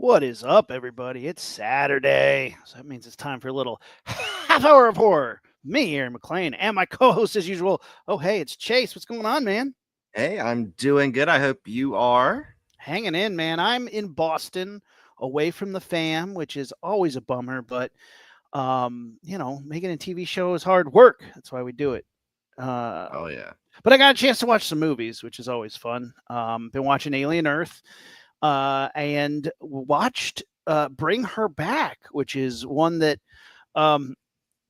What is up, everybody? It's Saturday, so that means it's time for a little half hour of horror. Me, Aaron McLean, and my co-host, as usual. Oh, hey, it's Chase. What's going on, man? Hey, I'm doing good. I hope you are. Hanging in, man. I'm in Boston, away from the fam, which is always a bummer. But making a TV show is hard work. That's why we do it. Uh, Oh yeah. but I got a chance to watch some movies, which is always fun. Been watching Alien Earth. And watched Bring Her Back, which is one that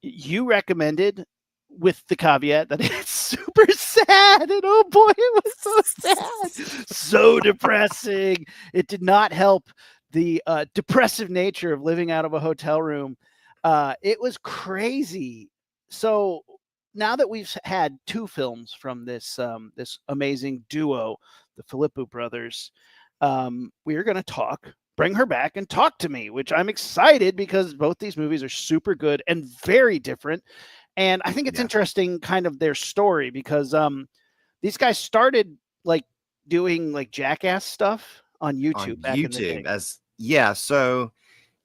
you recommended with the caveat that it's super sad. And oh boy, it was so sad. So depressing. It did not help the depressive nature of living out of a hotel room. It was crazy. So now that we've had two films from this amazing duo, the Philippou brothers, we are going to Bring Her Back and Talk to Me, which I'm excited because both these movies are super good and very different. And I think it's interesting kind of their story because these guys started like doing like jackass stuff on YouTube back in the day. So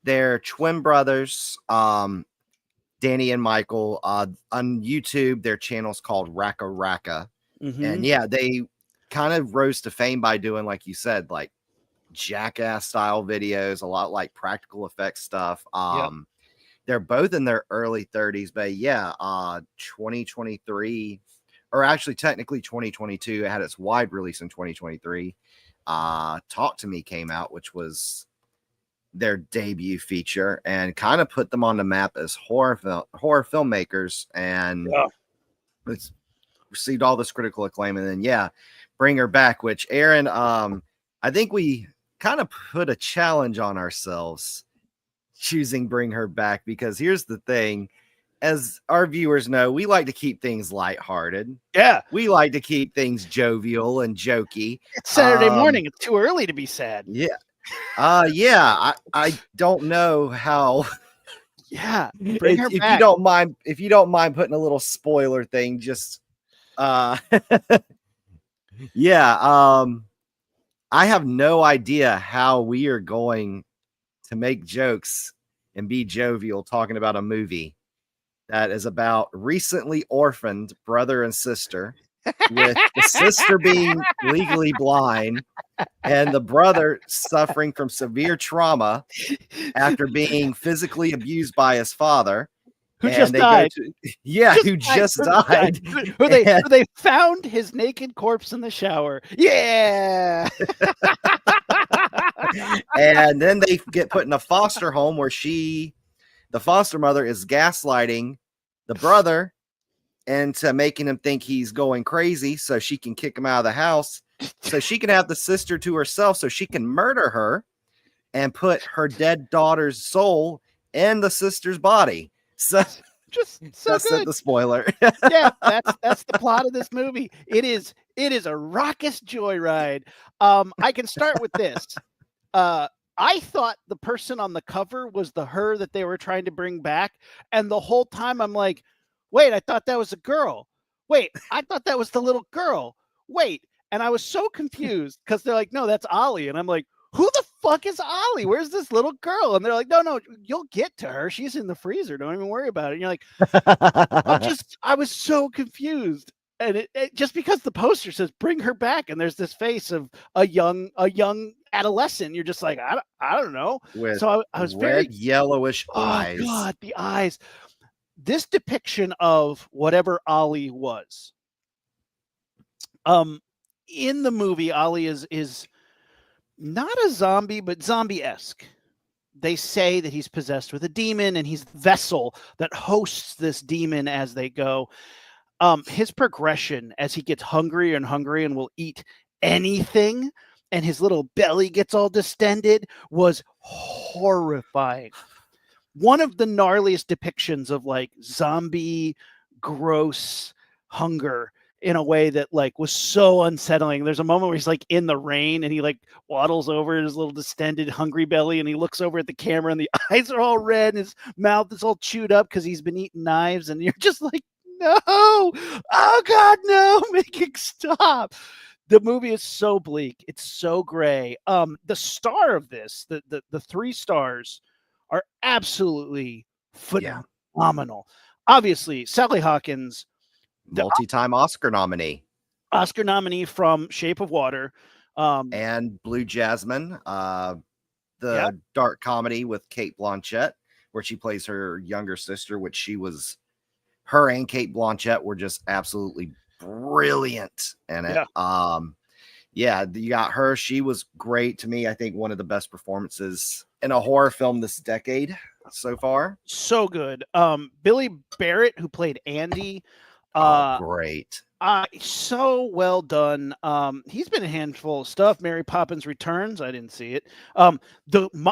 they're twin brothers, Danny and Michael. On YouTube, their channel's called Raka Raka. Mm-hmm. And they kind of rose to fame by doing, like you said, like jackass style videos, a lot like practical effects stuff. They're both in their early 30s, but 2023, or actually technically 2022, it had its wide release in 2023. Talk to Me came out, which was their debut feature and kind of put them on the map as horror filmmakers, and it's received all this critical acclaim. And then Bring Her Back, which Aaron, I think we kind of put a challenge on ourselves choosing Bring Her Back, because here's the thing, as our viewers know, we like to keep things lighthearted. We like to keep things jovial and jokey. It's Saturday morning. It's too early to be sad. I don't know how. Bring Her Back. If you don't mind putting a little spoiler thing, just I have no idea how we are going to make jokes and be jovial talking about a movie that is about recently orphaned brother and sister, with the sister being legally blind and the brother suffering from severe trauma after being physically abused by his father. Who just died. Who just died. Who they found his naked corpse in the shower. Yeah. And then they get put in a foster home where the foster mother is gaslighting the brother into making him think he's going crazy so she can kick him out of the house, so she can have the sister to herself, so she can murder her and put her dead daughter's soul in the sister's body. So just so that's good. The spoiler. That's the plot of this movie. It is a raucous joyride. I can start with this. I thought the person on the cover was her that they were trying to bring back, and the whole time I'm like, wait, I thought that was a girl. Wait, I thought that was the little girl. Wait, and I was so confused because they're like, no, that's Ollie, and I'm like, who the fuck is Ollie? Where's this little girl? And they're like, no, you'll get to her. She's in the freezer. Don't even worry about it. And you're like, I was so confused. And it just because the poster says Bring Her Back, and there's this face of a young adolescent, you're just like, I don't know. So I was very yellowish eyes. Oh God, the eyes. This depiction of whatever Ollie was. In the movie, Ollie is not a zombie, but zombie-esque. They say that he's possessed with a demon, and he's the vessel that hosts this demon as they go. His progression as he gets hungrier and hungrier and will eat anything, and his little belly gets all distended, was horrifying. One of the gnarliest depictions of like zombie, gross hunger in a way that like was so unsettling. There's a moment where he's like in the rain and he like waddles over his little distended hungry belly, and he looks over at the camera and the eyes are all red and his mouth is all chewed up because he's been eating knives, and you're just like, no, oh God, no, make it stop. The movie is so bleak. It's so gray. The star of this, the three stars, are absolutely Yeah. phenomenal. Obviously, Sally Hawkins, the Multi-time Oscar nominee. Oscar nominee from Shape of Water. And Blue Jasmine, Yeah, the dark comedy with Kate Blanchett, where she plays her younger sister, which her and Kate Blanchett were just absolutely brilliant in it. yeah, Yeah, you got her. She was great to me. I think one of the best performances in a horror film this decade so far. so good. Billy Barrett, who played Andy, Oh, uh, great. so well done. He's been a handful of stuff. Mary Poppins Returns. I didn't see it.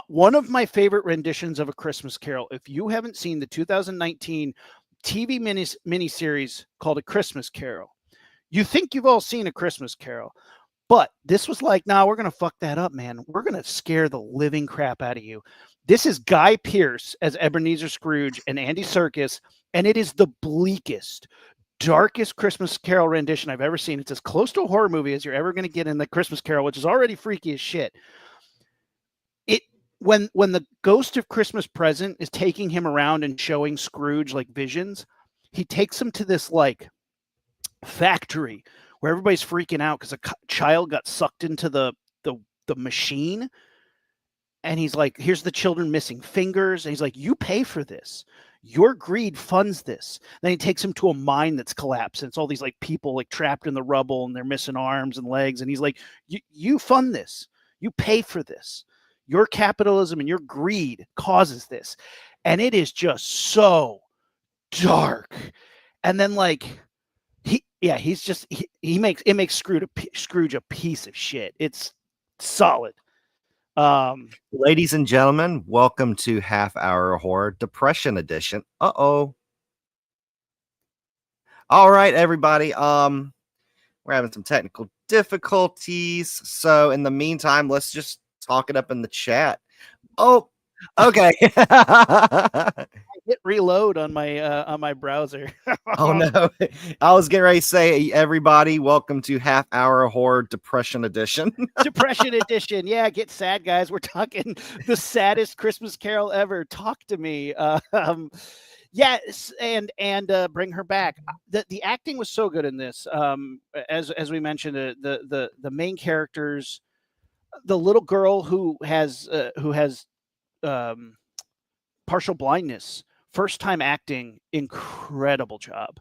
One of my favorite renditions of A Christmas Carol. If you haven't seen the 2019 TV miniseries called A Christmas Carol, you think you've all seen A Christmas Carol, but this was like, nah, we're gonna fuck that up, man. We're gonna scare the living crap out of you. This is Guy Pearce as Ebenezer Scrooge and Andy Serkis, and it is the bleakest, darkest Christmas Carol rendition I've ever seen. It's as close to a horror movie as you're ever going to get in the Christmas Carol, which is already freaky as shit. It when the ghost of Christmas Present is taking him around and showing Scrooge like visions, he takes him to this like factory where everybody's freaking out because a child got sucked into the machine. And he's like, here's the children missing fingers. And he's like, you pay for this. Your greed funds this. Then he takes him to a mine that's collapsed. And it's all these like people like trapped in the rubble and they're missing arms and legs. And he's like, you fund this. You pay for this. Your capitalism and your greed causes this. And it is just so dark. And then like he makes Scrooge a piece of shit. It's solid. Ladies and gentlemen, welcome to Half Hour Horror Depression Edition. Uh-oh. All right, everybody. We're having some technical difficulties. So in the meantime, let's just talk it up in the chat. Oh, okay. Hit reload on my browser. Oh no. I was getting ready to say, everybody, welcome to Half Hour Horror Depression Edition. Depression edition. Yeah, get sad, guys. We're talking the saddest Christmas Carol ever. Talk to me. Yes, and bring her back. The acting was so good in this. As we mentioned, the main characters, the little girl who has partial blindness, first time acting, incredible job.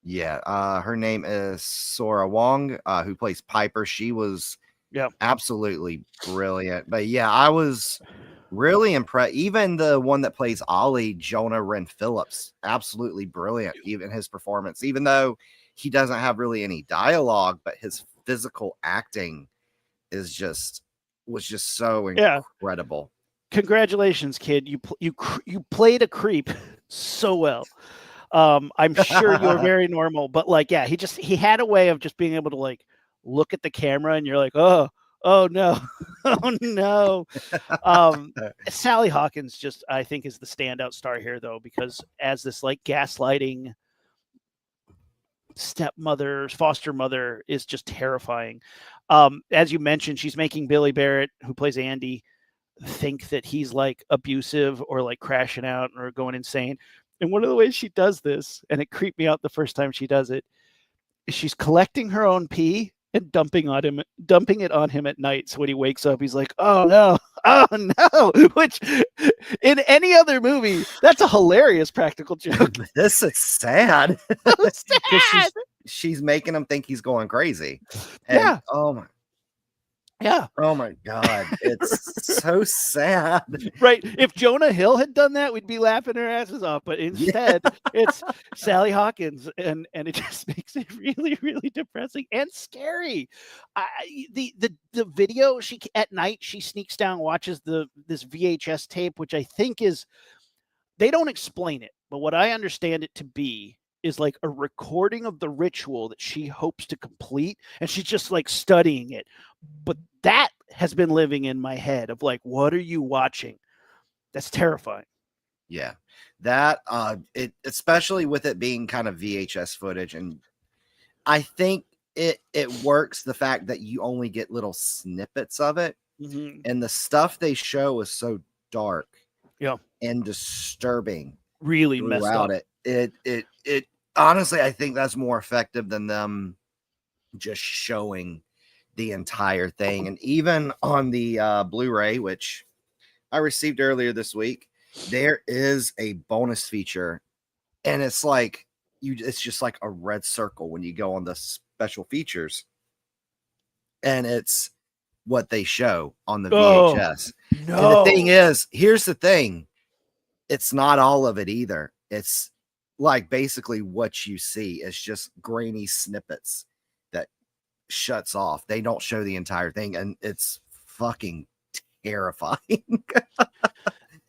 Yeah, her name is Sora Wong, who plays Piper. She was absolutely brilliant. But yeah, I was really impressed. Even the one that plays Ollie, Jonah Wren Phillips, absolutely brilliant. Even his performance, even though he doesn't have really any dialogue, but his physical acting was just so incredible. Congratulations, kid. You played a creep so well. I'm sure you're very normal, but like, yeah, he had a way of just being able to like look at the camera and you're like, oh no, oh no. Sally Hawkins just, I think, is the standout star here though, because as this like gaslighting stepmother, foster mother is just terrifying. As you mentioned, she's making Billy Barrett, who plays Andy, think that he's like abusive or like crashing out or going insane. And one of the ways she does this, and it creeped me out the first time she does it, is she's collecting her own pee and dumping it on him at night. So when he wakes up, he's like, oh no. Which in any other movie, that's a hilarious practical joke. This is sad. So sad. She's making him think he's going crazy. And, yeah. Oh my. Yeah. Oh my God. It's so sad. Right. If Jonah Hill had done that, we'd be laughing our asses off. But instead, it's Sally Hawkins, and it just makes it really, really depressing and scary. The video, she at night she sneaks down, watches this VHS tape, which I think is, they don't explain it, but what I understand it to be is like a recording of the ritual that she hopes to complete, and she's just like studying it. But that has been living in my head of like, what are you watching? That's terrifying. Yeah, that it, especially with it being kind of VHS footage, and I think it works the fact that you only get little snippets of it, Mm-hmm. and the stuff they show is so dark Yeah, and disturbing really messed throughout up. it. It honestly, I think that's more effective than them just showing the entire thing. And even on the Blu-ray, which I received earlier this week, there is a bonus feature, and it's like it's just like a red circle when you go on the special features, and it's what they show on the Oh VHS. And the thing no! is, here's the thing, it's not all of it either. It's like basically what you see is just grainy snippets that shuts off. They don't show the entire thing, and it's fucking terrifying.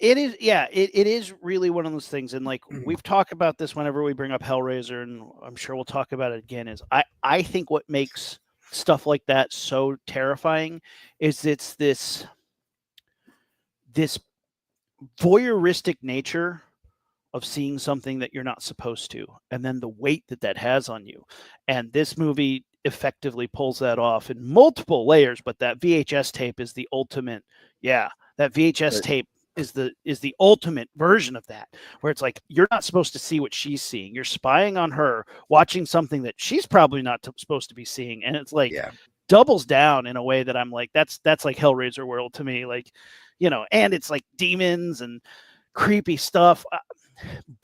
It is, yeah. It is really one of those things, and like we've talked about this whenever we bring up Hellraiser, and I'm sure we'll talk about it again. Is I think what makes stuff like that so terrifying is it's this voyeuristic nature of seeing something that you're not supposed to, and then the weight that that has on you. And this movie effectively pulls that off in multiple layers. But that VHS tape is the ultimate. Yeah, that VHS But tape is the ultimate version of that, where it's like you're not supposed to see what she's seeing. You're spying on her, watching something that she's probably not supposed to be seeing, and it's like yeah, doubles down in a way that I'm like, that's like Hellraiser world to me. Like, and it's like demons and creepy stuff.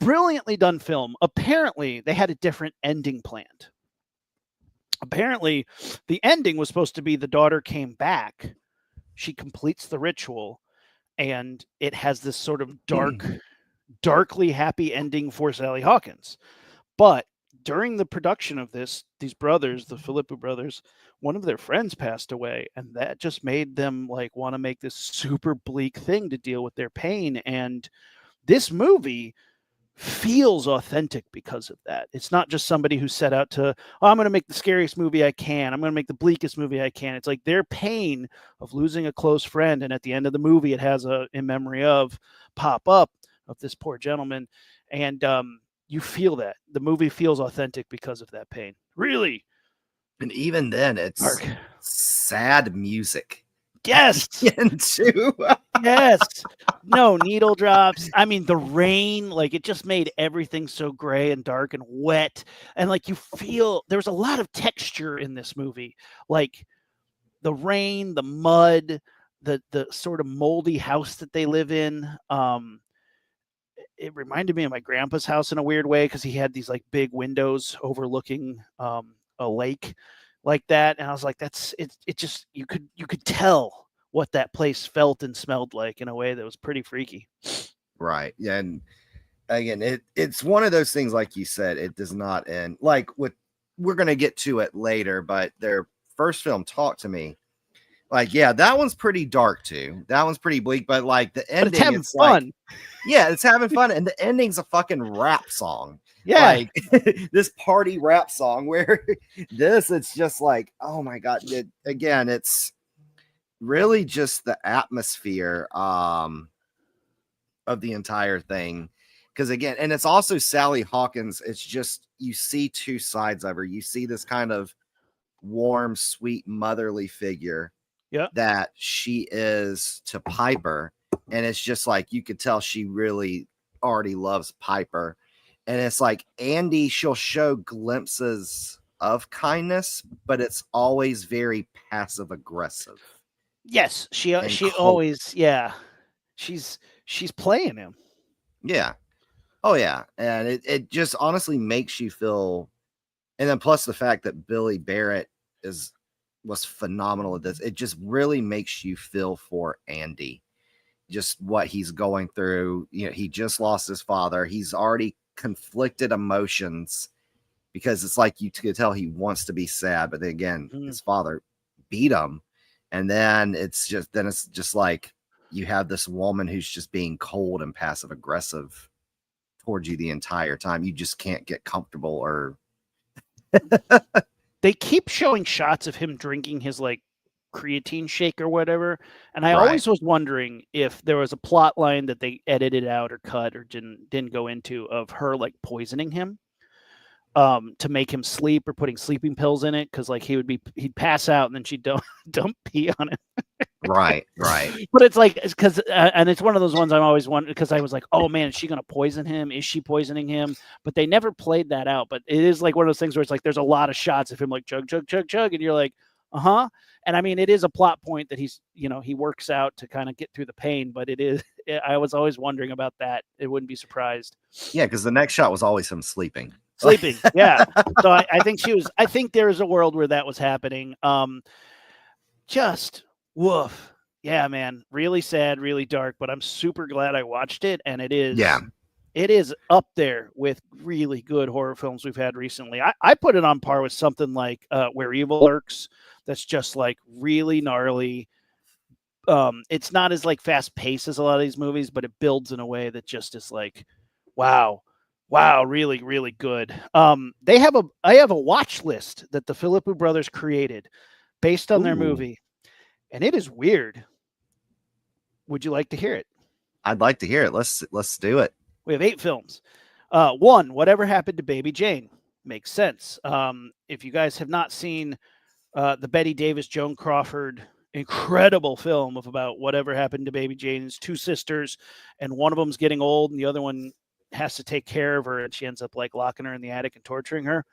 Brilliantly done film. Apparently, they had a different ending planned. Apparently, the ending was supposed to be the daughter came back, she completes the ritual, and it has this sort of darkly happy ending for Sally Hawkins. But during the production of this, these brothers, the Philippou brothers, one of their friends passed away, and that just made them like want to make this super bleak thing to deal with their pain. And this movie feels authentic because of that. It's not just somebody who set out to, oh, I'm going to make the scariest movie I can. I'm going to make the bleakest movie I can. It's like their pain of losing a close friend. And at the end of the movie, it has a in memory of pop up of this poor gentleman. And you feel that. The movie feels authentic because of that pain. Really and even then, it's dark. sad music Yes. into. Yes. No needle drops. I mean, the rain, like it just made everything so gray and dark and wet. And like you feel there's a lot of texture in this movie. Like the rain, the mud, the sort of moldy house that they live in. It reminded me of my grandpa's house in a weird way because he had these like big windows overlooking a lake like that. And I was like, that's it. It just you could tell what that place felt and smelled like in a way that was pretty freaky. Right. Yeah. And again, it's one of those things, like you said, it does not end. Like with, we're gonna get to it later, but their first film, Talk to Me, like, yeah, that one's pretty dark too. That one's pretty bleak, but like the But it's ending, having it's like, fun. yeah, it's having fun, and the ending's a fucking rap song. Yeah. Like this party rap song where this, it's just like, oh my god. Again, it's really just the atmosphere of the entire thing. Because again, and it's also Sally Hawkins. It's just, you see two sides of her. You see this kind of warm, sweet, motherly figure Yeah. that she is to Piper. And it's just like you could tell she really already loves Piper. And it's like Andy, she'll show glimpses of kindness, but it's always very passive aggressive Yes. She and she cold. always, yeah. She's playing him. Yeah. Oh yeah. And it just honestly makes you feel, and then plus the fact that Billy Barrett is was phenomenal at this. It just really makes you feel for Andy, just what he's going through. You know, he just lost his father. He's already conflicted emotions because it's like you could tell he wants to be sad, but then again, Mm. his father beat him. And then it's just like you have this woman who's just being cold and passive aggressive towards you the entire time. You just can't get comfortable or They keep showing shots of him drinking his like creatine shake or whatever, and I right. always was wondering if there was a plot line that they edited out or cut or didn't go into of her like poisoning him. to make him sleep or putting sleeping pills in it because like he'd pass out and then she'd dump pee on him. Right. But it's like because and it's one of those ones I'm always wondering because I was like, oh man, is she gonna poison him? Is she poisoning him? But they never played that out. But it is like one of those things where it's like there's a lot of shots of him like chug chug chug chug, and you're like, uh-huh. And I mean, it is a plot point that he's he works out to kind of get through the pain. But I was always wondering about that. It wouldn't be surprised. Yeah, because the next shot was always him sleeping. Sleeping, yeah. So I think I think there is a world where that was happening. Just woof. Yeah, man. Really sad, really dark, but I'm super glad I watched it. And it is up there with really good horror films we've had recently. I put it on par with something like Where Evil Lurks. That's just like really gnarly. It's not as like fast paced as a lot of these movies, but it builds in a way that just is like, wow, really, really good. I have a watch list that the Philippou brothers created based on their movie, and it is weird. Would you like to hear it? I'd like to hear it. Let's do it. We have 8 films. 1, Whatever Happened to Baby Jane. Makes sense. If you guys have not seen the Betty Davis, Joan Crawford incredible film of about whatever happened to Baby Jane's 2 sisters, and one of them's getting old and the other one has to take care of her, and she ends up like locking her in the attic and torturing her.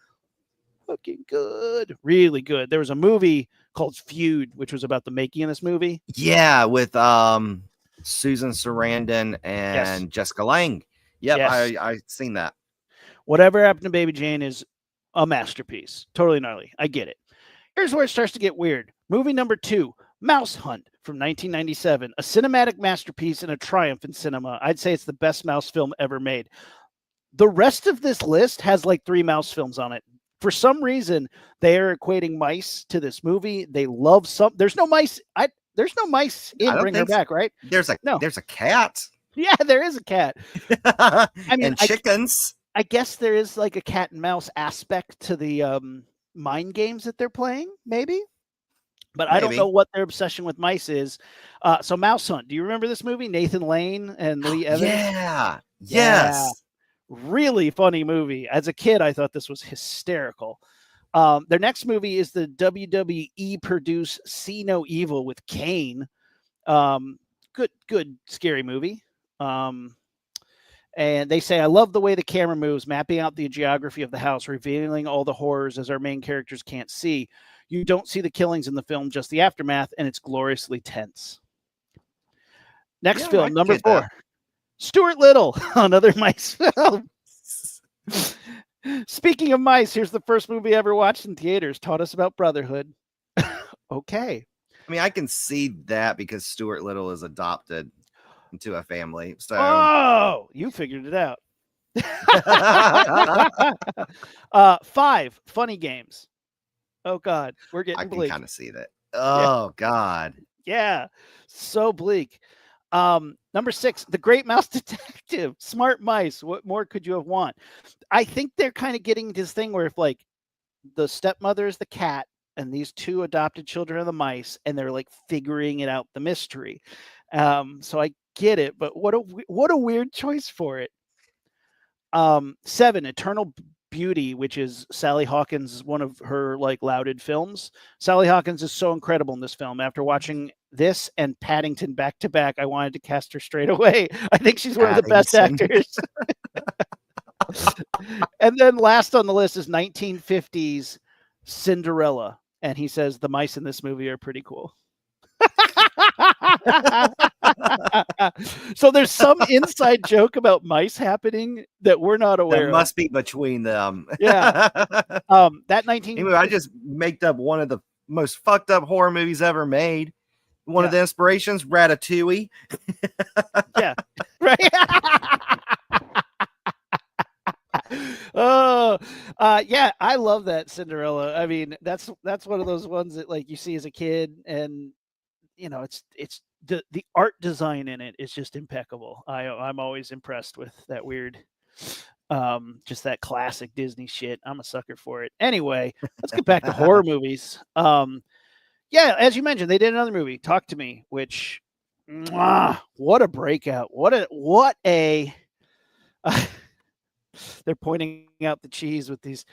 Fucking good. Really good. There was a movie called Feud, which was about the making of this movie. Yeah, with Susan Sarandon and Jessica Lange. Yep, yes. I've seen that. Whatever Happened to Baby Jane is a masterpiece. Totally gnarly. I get it. Here's where it starts to get weird. Movie number 2, Mouse Hunt from 1997, a cinematic masterpiece and a triumph in cinema. I'd say it's the best mouse film ever made. The rest of this list has like 3 mouse films on it. For some reason, they are equating mice to this movie. They love some. There's no mice. There's no mice in Bring Her Back, right? There's a cat. Yeah, there is a cat. I mean, and chickens. I guess there is like a cat and mouse aspect to the mind games that they're playing, maybe. But I don't know what their obsession with mice is. So Mouse Hunt. Do you remember this movie? Nathan Lane and Lee Evans? Yeah. Yes. Really funny movie. As a kid, I thought this was hysterical. Their next movie is the WWE produced See No Evil with Kane. Good scary movie. And they say, I love the way the camera moves, mapping out the geography of the house, revealing all the horrors as our main characters can't see. You don't see the killings in the film, just the aftermath, and it's gloriously tense. Next film, number 4. Stuart Little, another mice film. Speaking of mice, here's the first movie I ever watched in theaters. Taught us about brotherhood. Okay. I mean, I can see that because Stuart Little is adopted into a family. So you figured it out. 5, Funny Games. Oh God, we're getting bleak. I can kind of see that. Oh God. Yeah, so bleak. Number 6, The Great Mouse Detective. Smart mice. What more could you have want? I think they're kind of getting this thing where if like the stepmother is the cat and these 2 adopted children are the mice, and they're like figuring it out, the mystery. So I get it, but what a weird choice for it. 7, Eternal Beauty, which is Sally Hawkins, one of her like lauded films. Sally Hawkins is so incredible in this film. After watching this and Paddington back to back, I wanted to cast her straight away. I think she's one of the best actors. And then last on the list is 1950s Cinderella, and he says the mice in this movie are pretty cool. So there's some inside joke about mice happening that we're not aware of. Must be between them. Yeah. That 19 anyway, I just made up one of the most fucked up horror movies ever made. One of the inspirations, Ratatouille. Yeah. Right. Yeah, I love that Cinderella. I mean, that's one of those ones that like you see as a kid, and you know, it's the art design in it is just impeccable. I'm always impressed with that weird, just that classic Disney shit. I'm a sucker for it. Anyway, let's get back to horror movies. Yeah, as you mentioned, they did another movie, Talk to Me, which, what a breakout! What a they're pointing out the cheese with these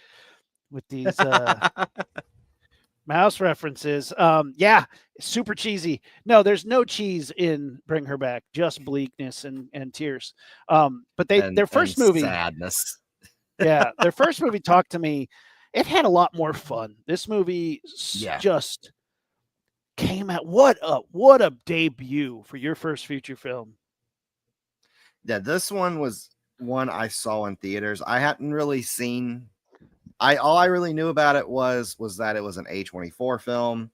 mouse references. Yeah, super cheesy. No, there's no cheese in Bring Her Back, just bleakness and tears. But their and first movie, sadness. yeah, their first movie Talk to Me, it had a lot more fun. This movie Yeah. just came out. What a debut for your first feature film. Yeah, this one was one I saw in theaters. I hadn't really seen. I all I really knew about it was that it was an A24 film.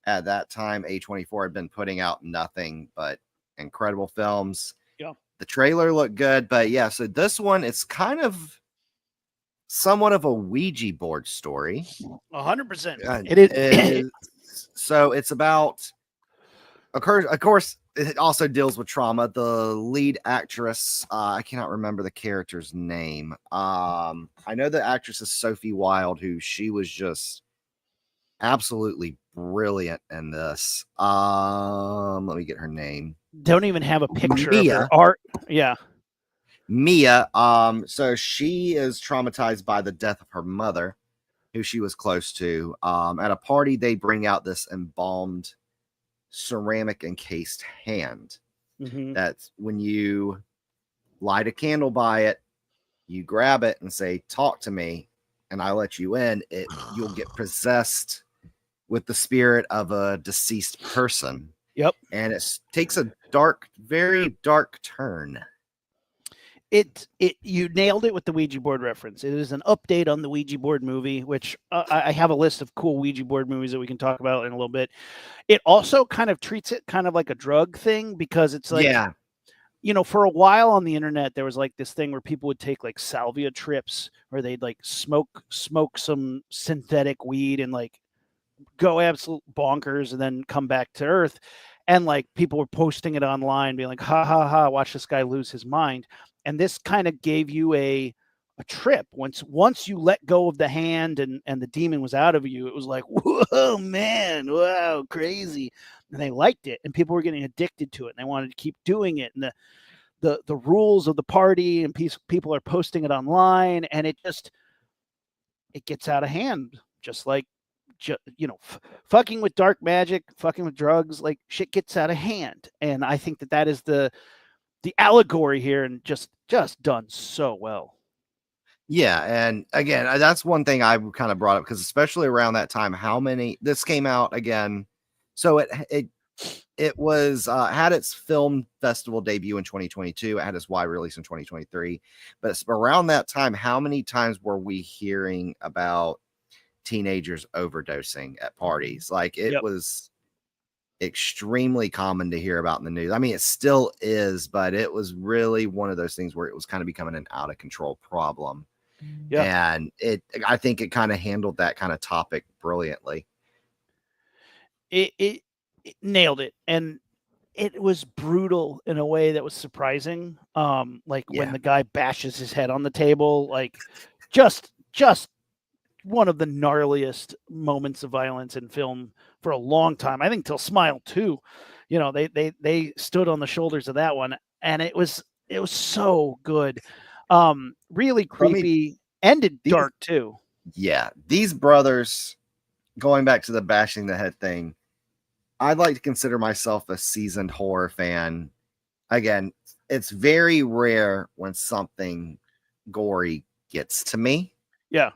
At that time, A24 had been putting out nothing but incredible films. Yeah, The trailer looked good, but yeah, so this one it's kind of somewhat of a Ouija board story. 100%. Uh, It is. it is so it's about of course it also deals with trauma. The lead actress, I cannot remember the character's name. I know the actress is Sophie Wilde, who she was just absolutely brilliant in this. Let me get her name. Don't even have a picture of her Mia. art. Yeah. Mia. So she is traumatized by the death of her mother, who she was close to. At a party, they bring out this embalmed ceramic encased hand. Hmm. That's when you light a candle by it, you grab it and say, "Talk to me," and I let you in. You'll get possessed with the spirit of a deceased person, Yep. and it takes a dark, very dark turn. It you nailed it with the Ouija board reference. It is an update on the Ouija board movie, which I have a list of cool Ouija board movies that we can talk about in a little bit. It also kind of treats it kind of like a drug thing because it's like, Yeah, for a while on the internet there was like this thing where people would take like salvia trips where they'd like smoke some synthetic weed and like go absolute bonkers and then come back to earth. And like people were posting it online being like, ha ha ha, watch this guy lose his mind. And this kind of gave you a trip. Once you let go of the hand and the demon was out of you, it was like, whoa, man, wow, crazy. And they liked it, and people were getting addicted to it, and they wanted to keep doing it. And the rules of the party, and people are posting it online, and it gets out of hand, just like fucking with dark magic, fucking with drugs, like shit gets out of hand. And I think that is the allegory here, and just done so well. yeah, and again, that's one thing I kind of brought up because especially around that time, how many this came out again. So it was had its film festival debut in 2022. It had its wide release in 2023. But around that time, how many times were we hearing about teenagers overdosing at parties? Like it Yep. was extremely common to hear about in the news. I mean, it still is, but it was really one of those things where it was kind of becoming an out of control problem. Yeah. And I think it kind of handled that kind of topic brilliantly. It nailed it, and it was brutal in a way that was surprising. Like when Yeah. the guy bashes his head on the table, like just one of the gnarliest moments of violence in film for a long time. I think till Smile 2, they stood on the shoulders of that one, and it was so good. Really I mean, creepy, ended these, dark too. yeah, these brothers, going back to the bashing the head thing, I'd like to consider myself a seasoned horror fan. Again, it's very rare when something gory gets to me. Yeah.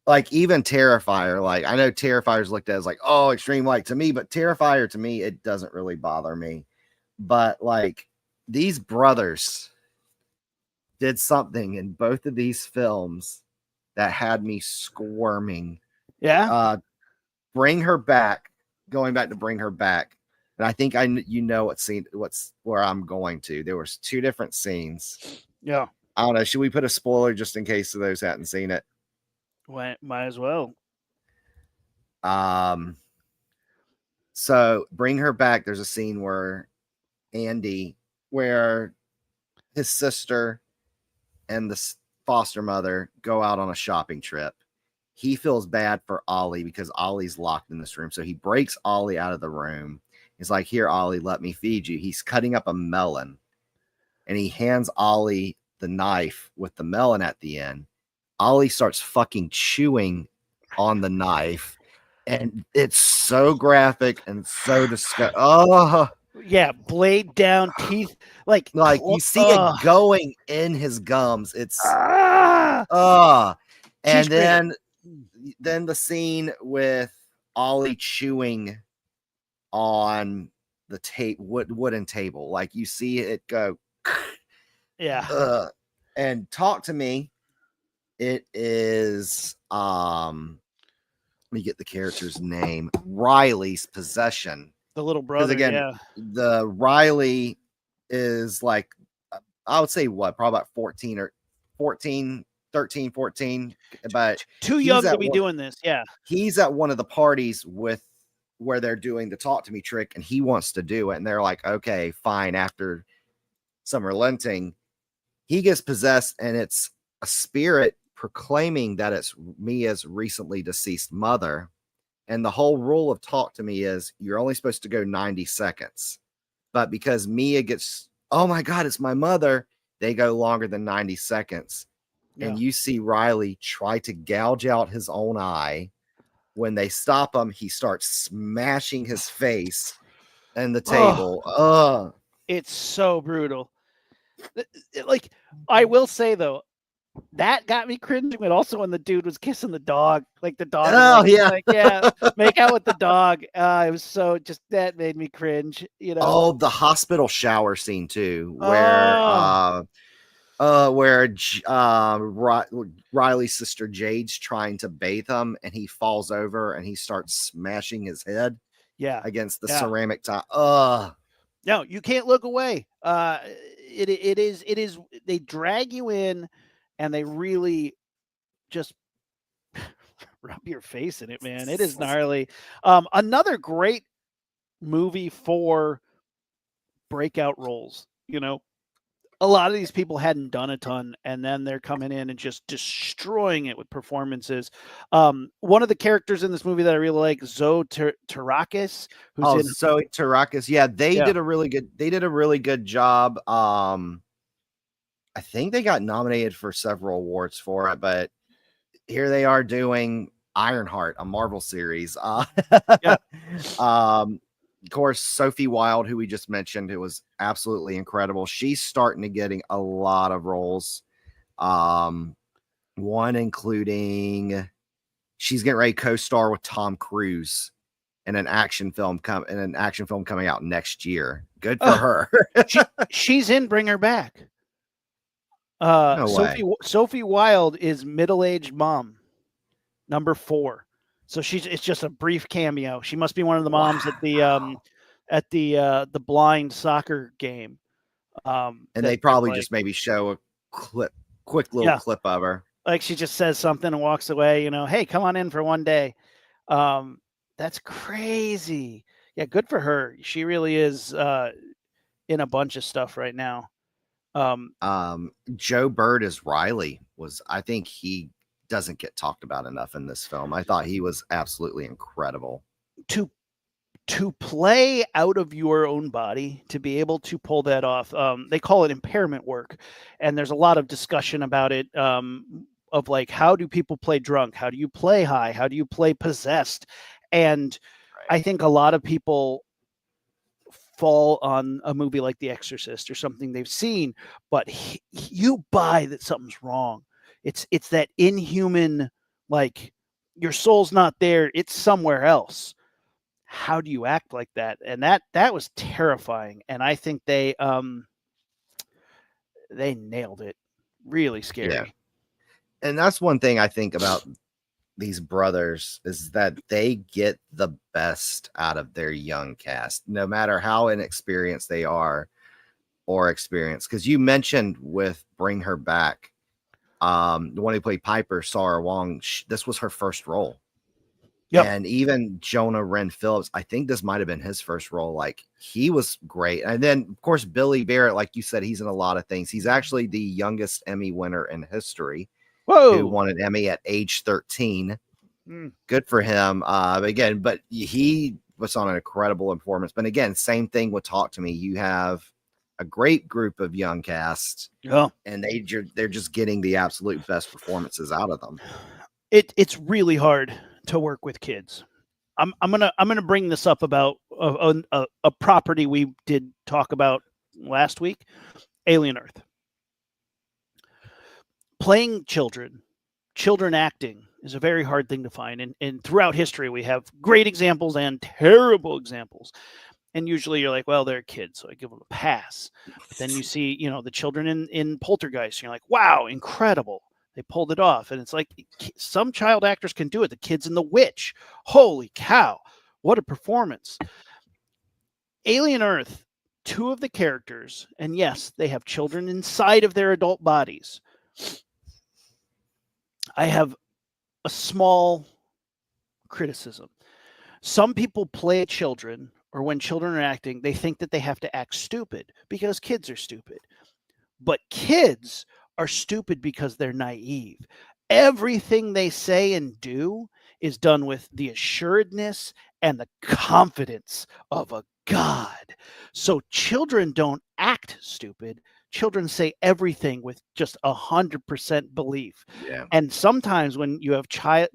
Like even Terrifier, like I know Terrifier's looked at as like, oh, extreme like to me, but Terrifier to me, it doesn't really bother me. But like these brothers did something in both of these films that had me squirming. Yeah. Uh Bring Her Back, going back to Bring Her Back. And I think what's where I'm going to. There was two different scenes. Yeah. I don't know. Should we put a spoiler just in case those hadn't seen it? Might as well. Um, so Bring Her Back. There's a scene Andy, where his sister and the foster mother go out on a shopping trip. He feels bad for Ollie because Ollie's locked in this room. So he breaks Ollie out of the room. He's like, "Here, Ollie, let me feed you." He's cutting up a melon and he hands Ollie the knife with the melon at the end, Ollie starts fucking chewing on the knife, and it's so graphic and so disgusting. Oh, Yeah, blade down, teeth like like you see it going in his gums. It's ah, cheese and grater. then the scene with Ollie chewing on the wooden table, like you see it go. Yeah. And Talk to Me. It is let me get the character's name. Riley's possession. The little Because brother, again, yeah. the Riley is like, I would say what, probably about 14 or 14, 13, 14. But Too he's young to at be one doing this. Yeah. he's at one of the parties with where they're doing the talk to me trick, and he wants to do it. And they're like, okay, fine. After some relenting, he gets possessed, and it's a spirit proclaiming that it's Mia's recently deceased mother. And the whole rule of Talk to Me is you're only supposed to go 90 seconds. But because Mia gets, oh my God, it's my mother, they go longer than 90 seconds. Yeah. And you see Riley try to gouge out his own eye. When they stop him, he starts smashing his face and the Oh, table. it's so brutal. Like, I will say though, that got me cringing, but also when the dude was kissing the dog, like the dog was Oh yeah. yeah, make out with the dog. It was so just that made me cringe, you know. Oh, the hospital shower scene too, Oh, where Riley's sister Jade's trying to bathe him, and he falls over and he starts smashing his head yeah, against the yeah. ceramic tile. No, you can't look away. It is. They drag you in, and they really just rub your face in it, man. It is gnarly. Another great movie for breakout roles. You know, a lot of these people hadn't done a ton, and then they're coming in and just destroying it with performances. One of the characters in this movie that I really like, Zoe Tarakis, who's in So Tarakis, yeah, they yeah, did a really good job. I think they got nominated for several awards for it, but here they are doing Ironheart, a Marvel series. yeah. Of course, Sophie Wilde, who we just mentioned, who was absolutely incredible. She's starting to getting a lot of roles. One including she's getting ready to co-star with Tom Cruise in an action film coming out next year. Good for her. She's in Bring Her Back. No way. Sophie Wilde is middle-aged mom, number 4. So it's just a brief cameo. She must be one of the moms Wow. at the blind soccer game. And That they they're probably playing. just maybe show a quick little Yeah, clip of her. like she just says something and walks away. You know, hey, come on in for one day. Um, that's crazy. Yeah, good for her. She really is in a bunch of stuff right now. Um, Joe Bird as Riley I think he doesn't get talked about enough in this film. I thought he was absolutely incredible. to to play out of your own body, to be able to pull that off, they call it impairment work, and there's a lot of discussion about it. Of like, how do people play drunk? How do you play high? How do you play possessed? And I think a lot of people fall on a movie like The Exorcist or something they've seen, but you buy that something's wrong. It's that inhuman, like your soul's not there; it's somewhere else. How do you act like that? And that was terrifying. And I think they nailed it. Really Yeah. scary. And that's one thing I think about these brothers is that they get the best out of their young cast, no matter how inexperienced they are or experienced. Because you mentioned with Bring Her Back, the one who played Piper, Sarah Wong, this was her first role. Yep. And even Jonah Wren Phillips, I think this might have been his first role. Like, he was great. And then, of course, Billy Barrett, like you said, he's in a lot of things. He's actually the youngest Emmy winner in history, who Whoa. won an Emmy at age 13. Mm. Good for him. Again, he was on an incredible performance. But again, same thing with Talk to Me. You have a great group of young cast, Yeah. and they're just getting the absolute best performances out of them. It's really hard to work with kids. I'm gonna bring this up about a property we did talk about last week, Alien Earth. Playing children acting is a very hard thing to find, and throughout history we have great examples and terrible examples. And usually you're like, well, they're kids, so I give them a pass. But then you see, the children in Poltergeist, and you're like, wow, incredible. They pulled it off. And it's like some child actors can do it. The kids in The Witch. Holy cow. What a performance. Alien Earth, two of the characters, and yes, they have children inside of their adult bodies. I have a small criticism. Some people play children, or when children are acting, they think that they have to act stupid because kids are stupid. But kids are stupid because they're naive. Everything they say and do is done with the assuredness and the confidence of a god. So children don't act stupid. Children say everything with just 100% belief. Yeah. And sometimes when you have child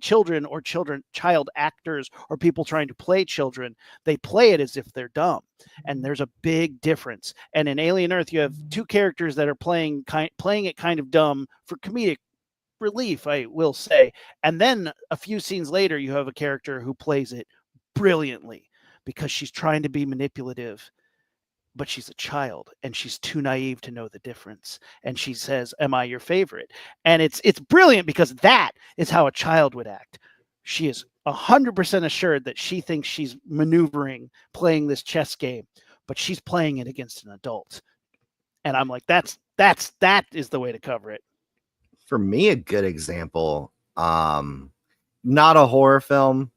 actors or people trying to play children, they play it as if they're dumb. And there's a big difference. And in Alien Earth, you have two characters that are playing it kind of dumb for comedic relief, I will say. And then a few scenes later, you have a character who plays it brilliantly because she's trying to be manipulative, but she's a child and she's too naive to know the difference. And she says, "Am I your favorite?" And it's brilliant because that is how a child would act. She is 100% assured that she thinks she's maneuvering, playing this chess game, but she's playing it against an adult. And I'm like, that is the way to cover it. For me, a good example, not a horror film,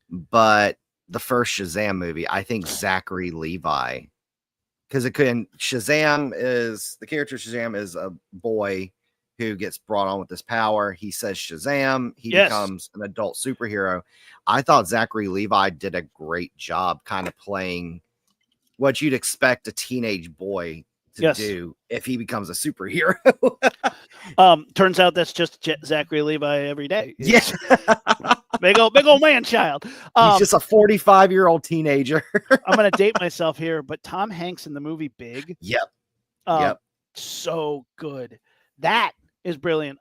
but the first Shazam movie. I think Zachary Levi, because the character Shazam is a boy who gets brought on with this power. He says Shazam, he becomes an adult superhero. I thought Zachary Levi did a great job kind of playing what you'd expect a teenage boy to do if he becomes a superhero. Turns out that's just Zachary Levi every day. Yes. Big old man child. He's just a 45-year-old teenager. I'm going to date myself here, but Tom Hanks in the movie Big. Yep. So good. That is brilliant.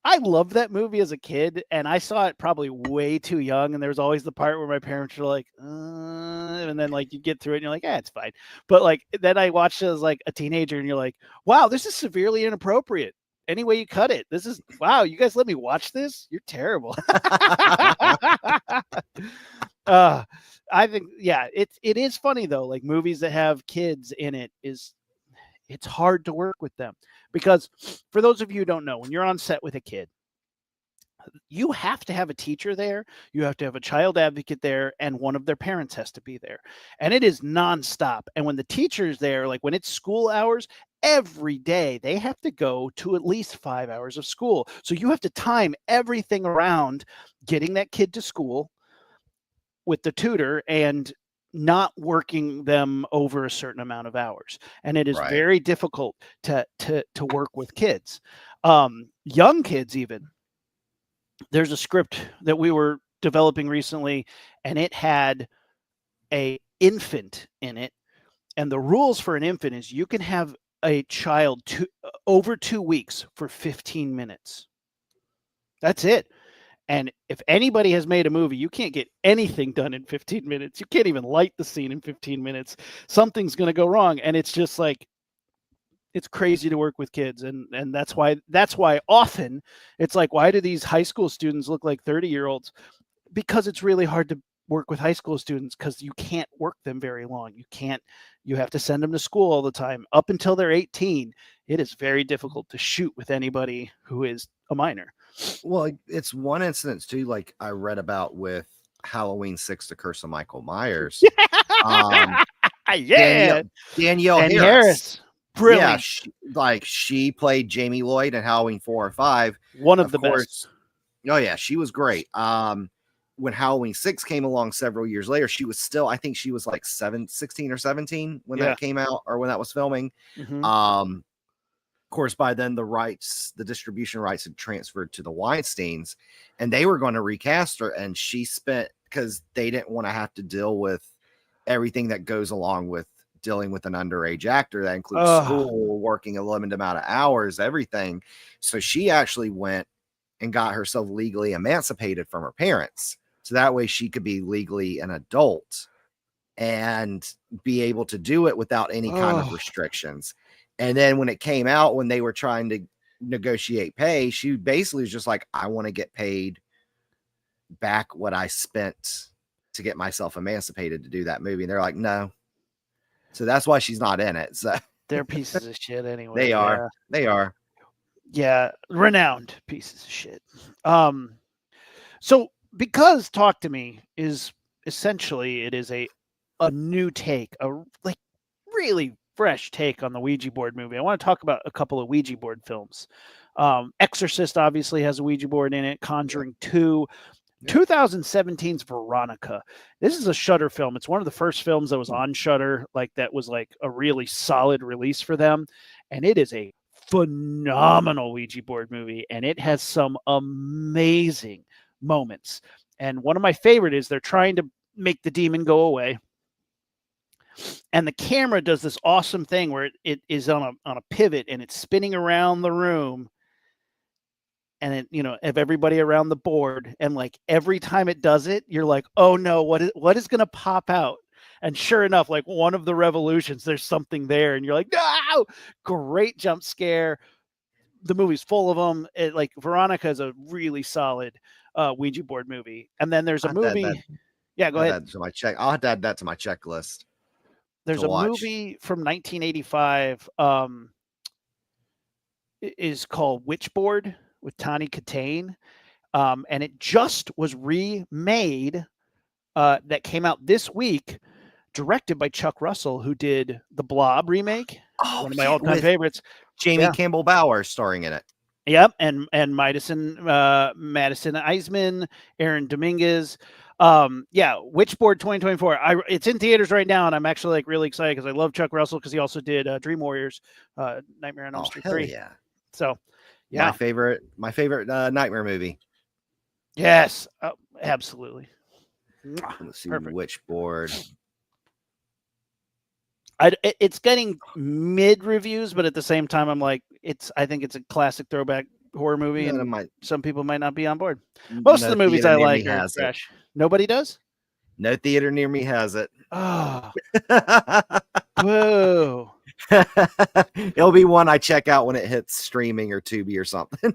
I loved that movie as a kid, and I saw it probably way too young. And there was always the part where my parents were like, and then like you get through it and you're like, it's fine. But like then I watched it as like a teenager, and you're like, wow, this is severely inappropriate. Any way you cut it, this is wow. You guys let me watch this? You're terrible. I think it is funny though. Like movies that have kids in it's hard to work with them. Because for those of you who don't know, when you're on set with a kid, you have to have a teacher there, you have to have a child advocate there, and one of their parents has to be there. And it is nonstop. And when the teacher's there, like when it's school hours, every day they have to go to at least 5 hours of school. So you have to time everything around getting that kid to school with the tutor and not working them over a certain amount of hours. And it is very difficult to work with kids, young kids even. There's a script that we were developing recently, and it had a infant in it. And the rules for an infant is you can have a child over 2 weeks for 15 minutes. That's it. And if anybody has made a movie, you can't get anything done in 15 minutes. You can't even light the scene in 15 minutes. Something's going to go wrong. And it's just like, it's crazy to work with kids. And that's why often it's like, why do these high school students look like 30-year-olds? Because it's really hard to work with high school students because you can't work them very long. You have to send them to school all the time. Up until they're 18, it is very difficult to shoot with anybody who is a minor. Well, it's one instance too, like I read about with Halloween 6, The Curse of Michael Myers. Danielle Harris. Brilliant. Yeah, she played Jamie Lloyd in Halloween 4 and 5. One of the best. Oh yeah, she was great. when Halloween 6 came along several years later, she was still, I think she was like 16 or 17 when Yeah. that came out or when that was filming. Mm-hmm. Of course, by then the distribution rights had transferred to the Weinsteins, and they were going to recast her. And she spent, because they didn't want to have to deal with everything that goes along with dealing with an underage actor. That includes school, working a limited amount of hours, everything. So she actually went and got herself legally emancipated from her parents. So that way she could be legally an adult and be able to do it without any kind of restrictions. And then when it came out, when they were trying to negotiate pay, she basically was just like, I want to get paid back what I spent to get myself emancipated to do that movie. And they're like, no. So that's why she's not in it. So they're pieces of shit anyway. They are. They are. Yeah, renowned pieces of shit. So because Talk to Me is essentially, it is a new take, a like really fresh take on the Ouija board movie. I want to talk about a couple of Ouija board films. Exorcist obviously has a Ouija board in it. Conjuring 2. 2017's Veronica. This is a Shudder film. It's one of the first films that was on Shudder, like that was like a really solid release for them, and it is a phenomenal Ouija board movie, and it has some amazing moments. And one of my favorite is they're trying to make the demon go away, and the camera does this awesome thing where it is on a pivot and it's spinning around the room, and it, of everybody around the board, and like every time it does it, you're like, oh no, what is going to pop out? And sure enough, like one of the revolutions, there's something there, and you're like, no! Great jump scare. The movie's full of them. Like Veronica is a really solid Ouija board movie. And then there's a movie. Yeah, go ahead. I'll have to add that to my checklist. There's a movie from 1985 is called Witchboard with Tawny Katane. And it just was remade that came out this week, directed by Chuck Russell, who did the Blob remake, one of my all-time favorites. Jamie Campbell Bower starring in it. Yep, and Madison Eisman, Aaron Dominguez. Witchboard 2024. It's in theaters right now, and I'm actually like really excited because I love Chuck Russell because he also did Dream Warriors, Nightmare on Elm Street 3. Yeah. So, yeah, my favorite nightmare movie. Yes, absolutely. Let's see, Witchboard. It's getting mid reviews, but at the same time, I'm like, I think it's a classic throwback horror movie, and some people might not be on board. Most of the movies I like are trash. Nobody does? No theater near me has it. Oh. Boo. It'll be one I check out when it hits streaming or Tubi or something.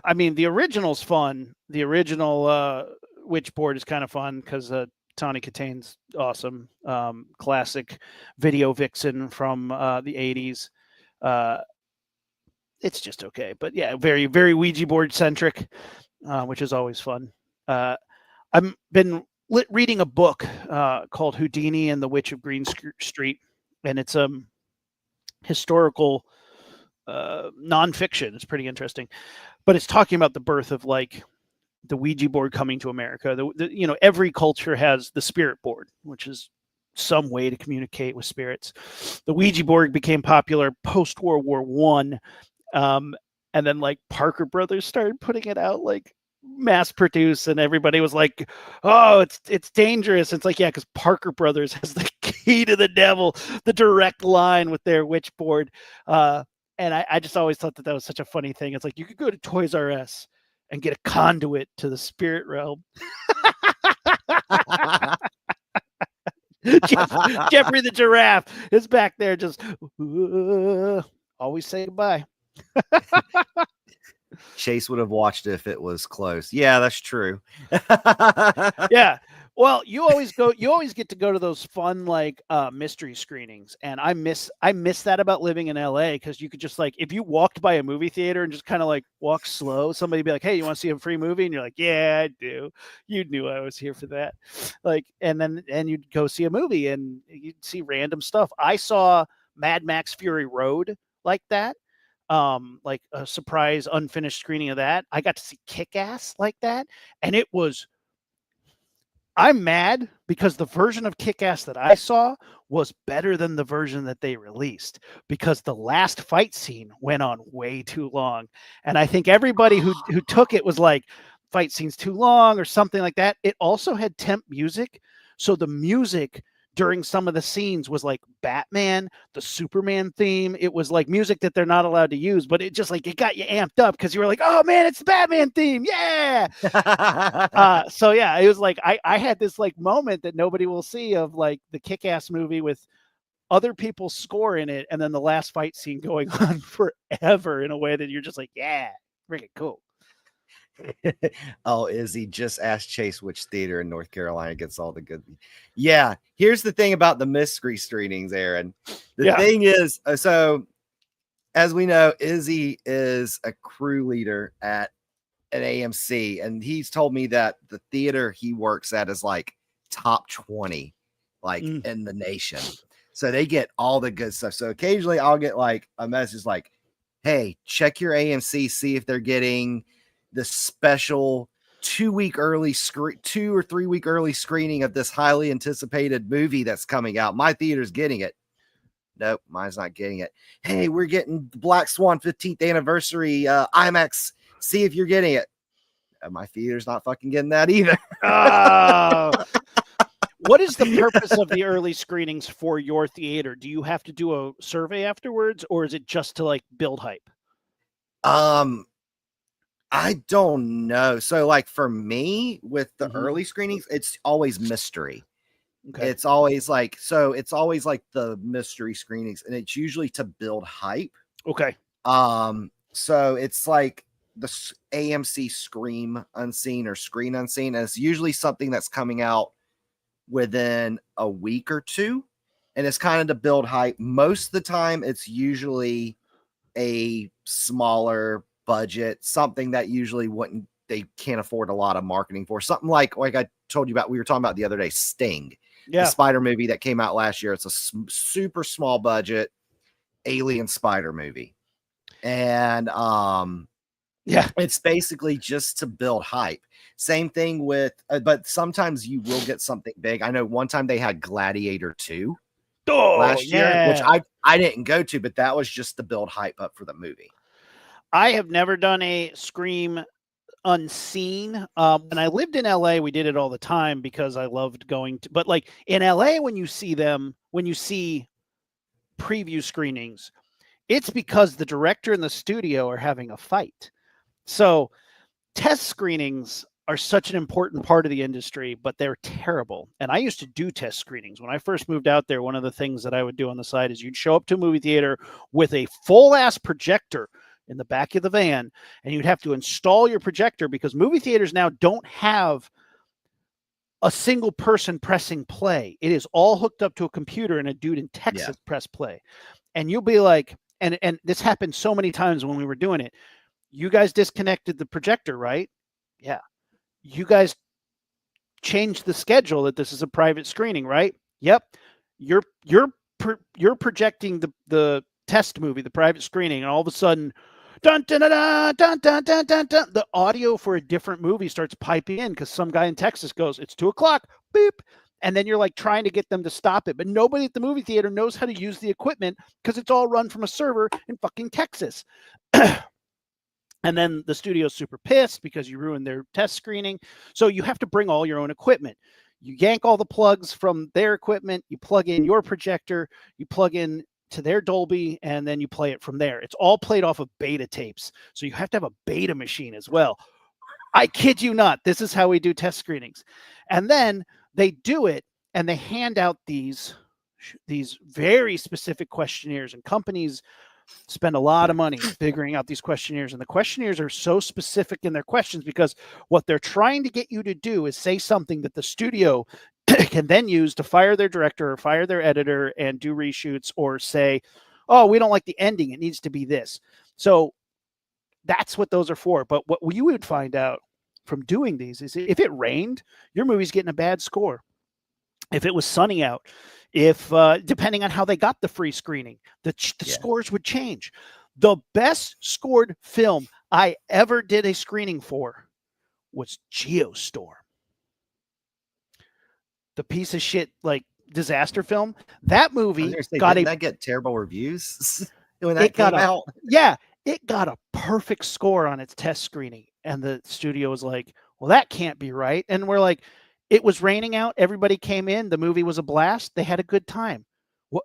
I mean, the original's fun. The original Witchboard is kind of fun because Tawny Katane's awesome. Classic video vixen from the 80s. It's just okay. But yeah, very, very Ouija board centric, which is always fun. I've been reading a book called Houdini and the Witch of Green Street, and it's historical nonfiction. It's pretty interesting, but it's talking about the birth of like the Ouija board coming to America. Every culture has the spirit board, which is some way to communicate with spirits. The Ouija board became popular post World War I, and then like Parker Brothers started putting it out like mass produced, and everybody was like, oh, it's dangerous. It's like, yeah, because Parker Brothers has the key to the devil, the direct line with their witch board. And I just always thought that was such a funny thing. It's like you could go to Toys R Us and get a conduit to the spirit realm. Jeffrey the giraffe is back there just always say goodbye. Chase would have watched it if it was close. Yeah, that's true. Yeah. Well, you always get to go to those fun like mystery screenings, and I miss that about living in LA, because you could just like, if you walked by a movie theater and just kind of like walk slow, somebody would be like, hey, you want to see a free movie? And you're like, yeah, I do. You knew I was here for that. Like, and you'd go see a movie and you'd see random stuff. I saw Mad Max Fury Road like that. Like a surprise unfinished screening of that. I got to see Kick-Ass like that, and it was I'm mad because the version of Kick-Ass that I saw was better than the version that they released because the last fight scene went on way too long. And I think everybody who took it was like, fight scene's too long or something like that. It also had temp music. So the music during some of the scenes was like Batman, the Superman theme. It was like music that they're not allowed to use, but it just like it got you amped up because you were like, oh man, it's the Batman theme. Yeah. So yeah, it was like I had this like moment that nobody will see of like the Kick-Ass movie with other people's score in it, and then the last fight scene going on forever in a way that you're just like, yeah, freaking cool. Oh, Izzy just asked Chase which theater in North Carolina gets all the good. Yeah, here's the thing about the mystery screenings, Aaron. The Yeah. thing is, so as we know, Izzy is a crew leader at an AMC, and he's told me that the theater he works at is like top 20, like in the nation. So they get all the good stuff. So occasionally I'll get like a message like, hey, check your AMC, see if they're getting the special 2 week early 2 or 3 week early screening of this highly anticipated movie that's coming out. My theater's getting it. Nope, mine's not getting it. Hey, we're getting Black Swan 15th anniversary IMAX. See if you're getting it. My theater's not fucking getting that either. What is the purpose of the early screenings for your theater? Do you have to do a survey afterwards, or is it just to like build hype? I don't know. So like for me with the Mhm. early screenings, it's always mystery. Okay. It's always like the mystery screenings, and it's usually to build hype. Okay. So it's like the AMC Scream Unseen or Screen Unseen, and it's usually something that's coming out within a week or two, and it's kind of to build hype. Most of the time, it's usually a smaller budget, something that usually they can't afford a lot of marketing for. Something like I told you about, we were talking about the other day, Sting, the spider movie that came out last year. It's a super small budget alien spider movie. And yeah, it's basically just to build hype. Same thing with, but sometimes you will get something big. I know one time they had Gladiator 2 last year, which I didn't go to, but that was just to build hype up for the movie. I have never done a Scream Unseen. When I lived in LA, we did it all the time because I loved going to, but like in LA, when you see preview screenings, it's because the director and the studio are having a fight. So test screenings are such an important part of the industry, but they're terrible. And I used to do test screenings. When I first moved out there, one of the things that I would do on the side is you'd show up to a movie theater with a full ass projector in the back of the van, and you'd have to install your projector because movie theaters now don't have a single person pressing play. It is all hooked up to a computer and a dude in Texas press play. And you'll be like, and this happened so many times when we were doing it. You guys disconnected the projector, right? Yeah. You guys changed the schedule that this is a private screening, right? Yep. You're projecting the test movie, the private screening, and all of a sudden, dun dun dun dun dun dun dun dun, the audio for a different movie starts piping in because some guy in Texas goes, "It's 2:00." Beep. And then you're like trying to get them to stop it, but nobody at the movie theater knows how to use the equipment because it's all run from a server in fucking Texas. And then the studio's super pissed because you ruined their test screening. So you have to bring all your own equipment. You yank all the plugs from their equipment, you plug in your projector, you plug in to their Dolby, and then you play it from there. It's all played off of beta tapes. So you have to have a beta machine as well. I kid you not. This is how we do test screenings. And then they do it and they hand out these very specific questionnaires, and companies spend a lot of money figuring out these questionnaires, and the questionnaires are so specific in their questions because what they're trying to get you to do is say something that the studio can then use to fire their director or fire their editor and do reshoots, or say, oh, we don't like the ending, it needs to be this. So that's what those are for. But what you would find out from doing these is if it rained, your movie's getting a bad score. If it was sunny out, if depending on how they got the free screening, the scores would change. The best scored film I ever did a screening for was Geostorm. the piece of shit like disaster film. That I was movie gonna say, got didn't a that get terrible reviews when it that got came a out? yeah, it got a perfect score on its test screening. And the studio was like, well, that can't be right. And we're like, it was raining out, everybody came in, the movie was a blast, they had a good time. What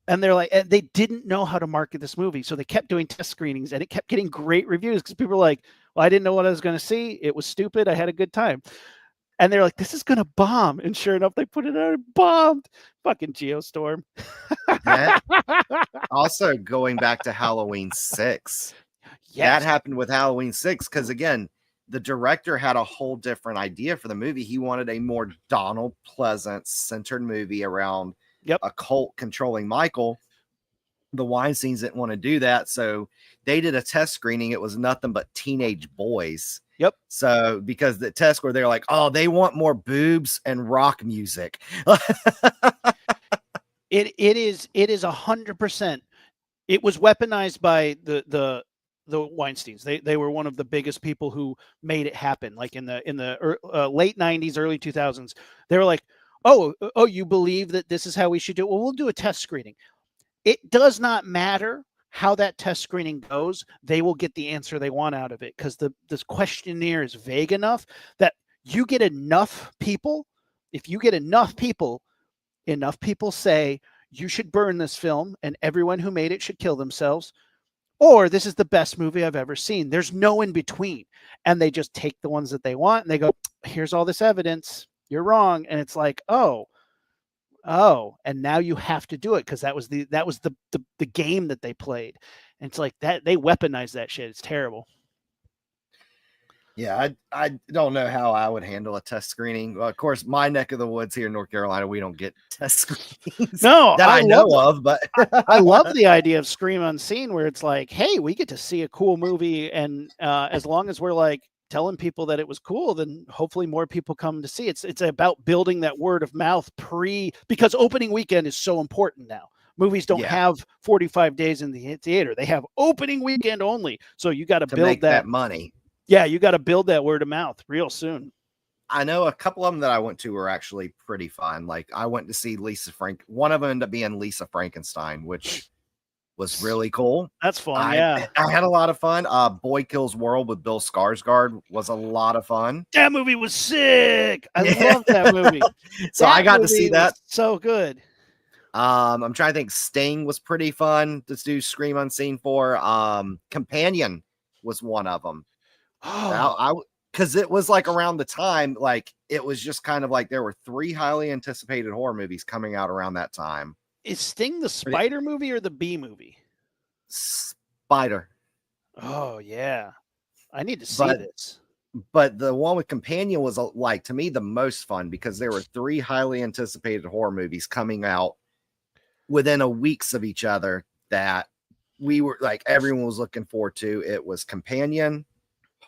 and they're like, and they didn't know how to market this movie. So they kept doing test screenings and it kept getting great reviews because people were like, well, I didn't know what I was going to see. It was stupid. I had a good time. And they're like, this is going to bomb. And sure enough, they put it out and bombed. Fucking Geostorm. That also going back to Halloween 6. That Yes. happened with Halloween 6 because again, the director had a whole different idea for the movie. He wanted a more Donald Pleasant centered movie around Yep. a cult controlling Michael. The Weinsteins didn't want to do that, so they did a test screening. It was nothing but teenage boys. Yep. So because the test where they're like, oh, they want more boobs and rock music. It is 100%. It was weaponized by the Weinsteins. They were one of the biggest people who made it happen. Like in the late 90s, early 2000s, they were like, oh, you believe that this is how we should do it? Well, we'll do a test screening. It does not matter how that test screening goes. They will get the answer they want out of it because this questionnaire is vague enough that you get enough people. If you get enough people say you should burn this film and everyone who made it should kill themselves, or this is the best movie I've ever seen. There's no in between. And they just take the ones that they want and they go, here's all this evidence. You're wrong. And it's like, and now you have to do it because that was the game that they played. And it's like that they weaponize that shit. It's terrible. Yeah, I don't know how I would handle a test screening. Well, of course, my neck of the woods here in North Carolina, we don't get test screenings No, that I know of, but I love the idea of Scream Unseen, where it's like, hey, we get to see a cool movie, and as long as we're like telling people that it was cool, then hopefully more people come to see it. It's about building that word of mouth because opening weekend is so important now. Movies don't have 45 days in the theater; they have opening weekend only. So you got to build make that money. Yeah, you got to build that word of mouth real soon. I know a couple of them that I went to were actually pretty fun. Like I went to see one of them ended up being Lisa Frankenstein, which was really cool. That's fun. I had a lot of fun. Boy Kills World with Bill Skarsgård was a lot of fun. That movie was sick. I love that movie. So I got to see that. So good. I'm trying to think. Sting was pretty fun to do Scream Unseen for. Companion was one of them. Oh. Because it was like around the time, like it was just kind of like there were 3 highly anticipated horror movies coming out around that time. Is Sting the Spider movie or the B movie? Spider. Oh yeah, I need to see this. But the one with Companion was like to me the most fun because there were 3 highly anticipated horror movies coming out within a weeks of each other that we were like everyone was looking forward to. It was Companion,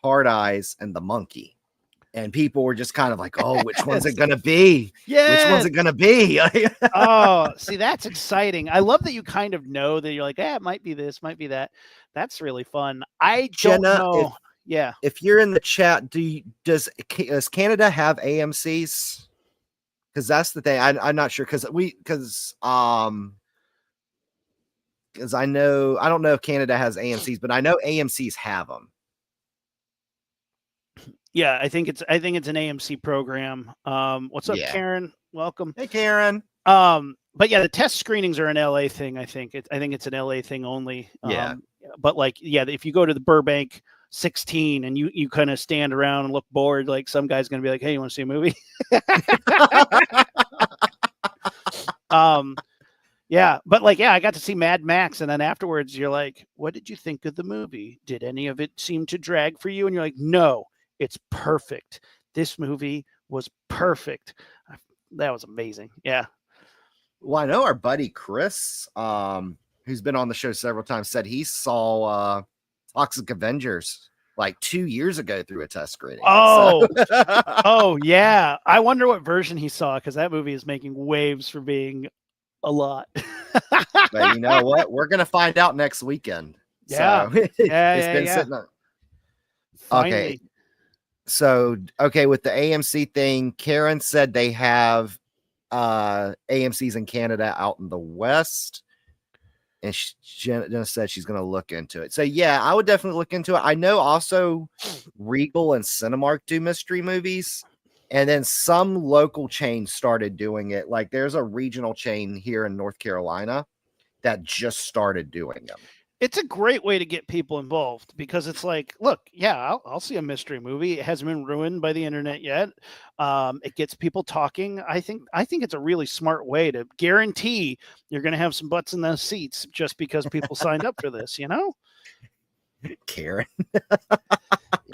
Hard Eyes, and The Monkey. And people were just kind of like, oh, which one's it going to be? Yeah. Which one's it going to be? Oh, see, that's exciting. I love that you kind of know that you're like, it might be this, might be that. That's really fun. I don't know. If you're in the chat, does Canada have AMCs? Because that's the thing. I'm not sure because I know I don't know if Canada has AMCs, but I know AMCs have them. Yeah, I think it's an AMC program. What's up, Karen? Welcome. Hey, Karen. But yeah, the test screenings are an LA thing. I think it's an LA thing only. But like, if you go to the Burbank 16 and you kind of stand around and look bored, like some guy's gonna be like, hey, you want to see a movie? But like, I got to see Mad Max, and then afterwards you're like, what did you think of the movie? Did any of it seem to drag for you? And you're like, no, it's perfect. This movie was perfect. That was amazing. Yeah. Well, I know our buddy Chris, who's been on the show several times, said he saw Toxic Avengers like 2 years ago through a test screening. Oh, oh yeah. I wonder what version he saw because that movie is making waves for being a lot. But you know what? We're gonna find out next weekend. Yeah. So it's been sitting on. Finally. Okay. So okay, with the AMC thing, Karen said they have AMC's in Canada out in the West. And Jenna said she's going to look into it. So yeah, I would definitely look into it. I know also Regal and Cinemark do mystery movies, and then some local chains started doing it. Like there's a regional chain here in North Carolina that just started doing them. It's a great way to get people involved because it's like, look, yeah, I'll see a mystery movie. It hasn't been ruined by the internet yet. It gets people talking. I think it's a really smart way to guarantee you're going to have some butts in those seats just because people signed up for this. You know? Karen.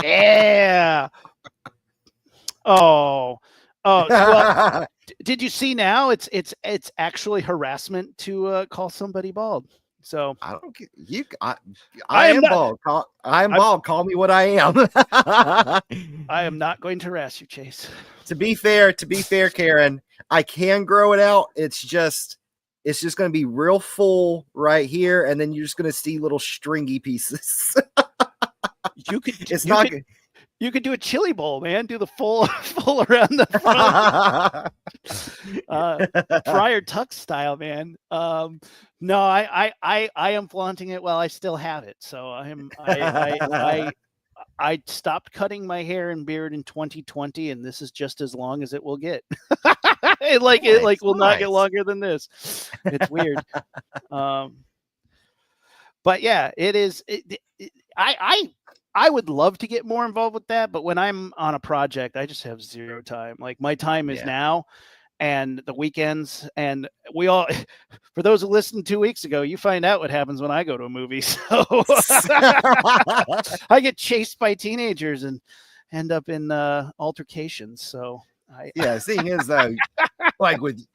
Yeah. Oh. Oh. Well, did you see now? It's actually harassment to call somebody bald. So I don't get you. I am am not. bald. I am bald. Call me what I am. I am not going to harass you, Chase. To be fair, Karen, I can grow it out. It's just going to be real full right here, and then you're just going to see little stringy pieces. You could. It's not good. You could do a chili bowl, man. Do the full around the front, Friar Tuck style, man. No, I am flaunting it while I still have it. So I stopped cutting my hair and beard in 2020, and this is just as long as it will get. it will not get longer than this. It's weird. But yeah, it is. I would love to get more involved with that, but when I'm on a project, I just have zero time. Like my time is now and the weekends, and we all, for those who listened 2 weeks ago, you find out what happens when I go to a movie. So I get chased by teenagers and end up in altercations. So seeing is though, like with